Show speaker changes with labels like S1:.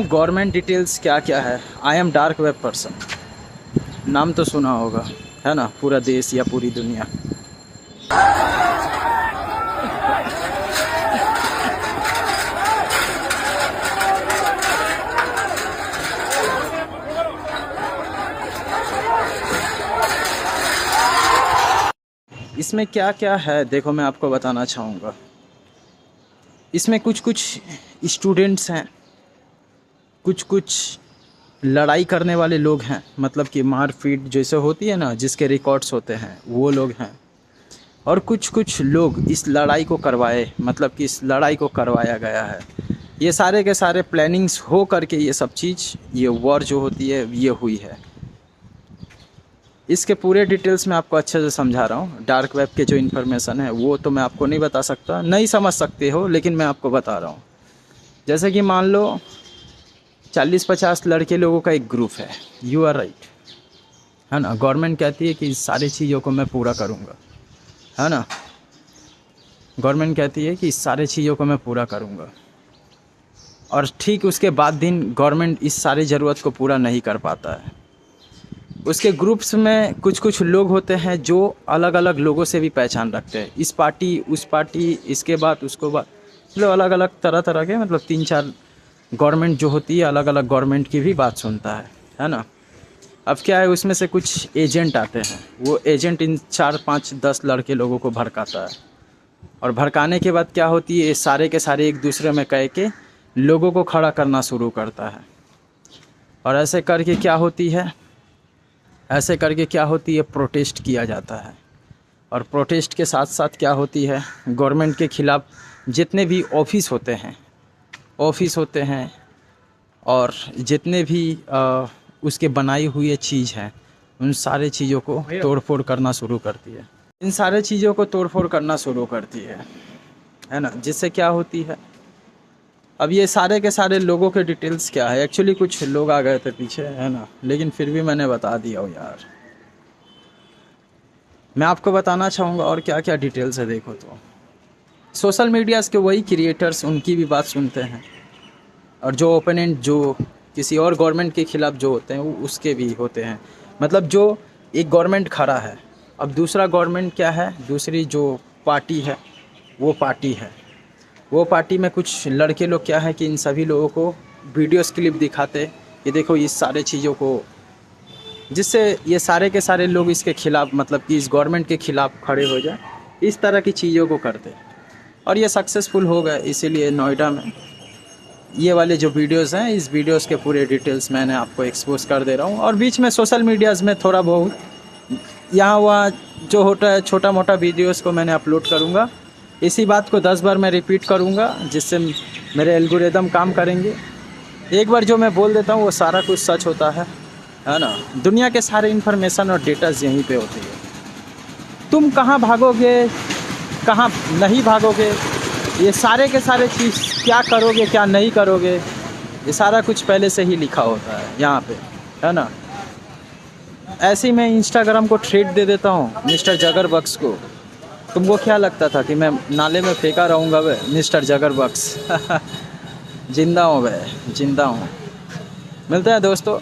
S1: Government details क्या क्या है। I am dark web person, नाम तो सुना होगा, है ना, पूरा देश या पूरी दुनिया। इसमें क्या क्या है देखो, मैं आपको बताना चाहूँगा। इसमें कुछ कुछ स्टूडेंट्स हैं, कुछ कुछ लड़ाई करने वाले लोग हैं, मतलब कि मारपीट जैसे होती है ना, जिसके रिकॉर्ड्स होते हैं, वो लोग हैं। और कुछ कुछ लोग इस लड़ाई को करवाए, मतलब कि इस लड़ाई को करवाया गया है। ये सारे के सारे प्लानिंग्स हो करके ये सब चीज़, ये वॉर जो होती है ये हुई है। इसके पूरे डिटेल्स में आपको अच्छे से समझा रहा हूँ। डार्क वेब के जो इन्फॉर्मेशन है वो तो मैं आपको नहीं बता सकता, नहीं समझ सकते हो, लेकिन मैं आपको बता रहा हूँ। जैसे कि मान लो 40-50 लड़के लोगों का एक ग्रुप है, यू आर राइट, है ना। गवर्नमेंट कहती है कि इस सारी चीज़ों को मैं पूरा करूँगा, है ना। गवर्नमेंट कहती है कि इस सारे चीज़ों को मैं पूरा करूँगा, और ठीक उसके बाद दिन गवर्नमेंट इस सारी ज़रूरत को पूरा नहीं कर पाता है। उसके ग्रुप्स में कुछ कुछ लोग होते हैं जो अलग अलग लोगों से भी पहचान रखते हैं, इस पार्टी उस पार्टी, इसके बाद उसको बाद, मतलब अलग अलग तरह तरह के, मतलब 3-4 गवर्नमेंट जो होती है अलग अलग गवर्नमेंट की भी बात सुनता है ना। अब क्या है, उसमें से कुछ एजेंट आते हैं, वो एजेंट इन 4-5-10 लड़के लोगों को भड़काता है, और भड़काने के बाद क्या होती है, ये सारे के सारे एक दूसरे में कह के लोगों को खड़ा करना शुरू करता है। और ऐसे करके क्या होती है, ऐसे करके क्या होती है, प्रोटेस्ट किया जाता है। और प्रोटेस्ट के साथ साथ क्या होती है, गवर्नमेंट के ख़िलाफ़ जितने भी ऑफिस होते हैं और जितने भी उसके बनाई हुई चीज़ हैं, उन सारे चीज़ों को तोड़ फोड़ करना शुरू करती है। इन सारे चीज़ों को तोड़ फोड़ करना शुरू करती है ना। जिससे क्या होती है, अब ये सारे के सारे लोगों के डिटेल्स क्या है, एक्चुअली कुछ लोग आ गए थे पीछे, है ना, लेकिन फिर भी मैंने बता दिया हो यार। मैं आपको बताना चाहूँगा और क्या क्या डिटेल्स है। देखो तो सोशल मीडियाज़ के वही क्रिएटर्स, उनकी भी बात सुनते हैं, और जो ओपोनेंट, जो किसी और गवर्नमेंट के ख़िलाफ़ जो होते हैं वो उसके भी होते हैं। मतलब जो एक गवर्नमेंट खड़ा है, अब दूसरा गवर्नमेंट क्या है, दूसरी जो पार्टी है वो पार्टी में कुछ लड़के लोग क्या है कि इन सभी लोगों को वीडियोस क्लिप दिखाते कि देखो इस सारे चीज़ों को, जिससे ये सारे के सारे लोग इसके ख़िलाफ़, मतलब कि इस गवर्नमेंट के ख़िलाफ़ खड़े हो जाए, इस तरह की चीज़ों को करते। और ये सक्सेसफुल हो गए, इसीलिए नोएडा में ये वाले जो वीडियोस हैं, इस वीडियोस के पूरे डिटेल्स मैंने आपको एक्सपोज कर दे रहा हूँ। और बीच में सोशल मीडियाज़ में थोड़ा बहुत यहाँ वहाँ जो होता है छोटा मोटा वीडियोस को मैंने अपलोड करूँगा। इसी बात को 10 बार मैं रिपीट करूँगा, जिससे मेरे एल्गोरिदम काम करेंगे। एक बार जो मैं बोल देता हूँ वो सारा कुछ सच होता है ना। दुनिया के सारे इन्फॉर्मेशन और डेटाज यहीं पे होती है। तुम कहाँ भागोगे, कहाँ नहीं भागोगे, ये सारे के सारे चीज़, क्या करोगे क्या नहीं करोगे, ये सारा कुछ पहले से ही लिखा होता है यहाँ पे, है ना। ऐसे ही मैं इंस्टाग्राम को ट्रेड दे देता हूँ मिस्टर जगर बक्स को। तुमको क्या लगता था कि मैं नाले में फेंका रहूँगा वे मिस्टर जगर बक्स? जिंदा हूँ वे, जिंदा हूँ। मिलते हैं दोस्तों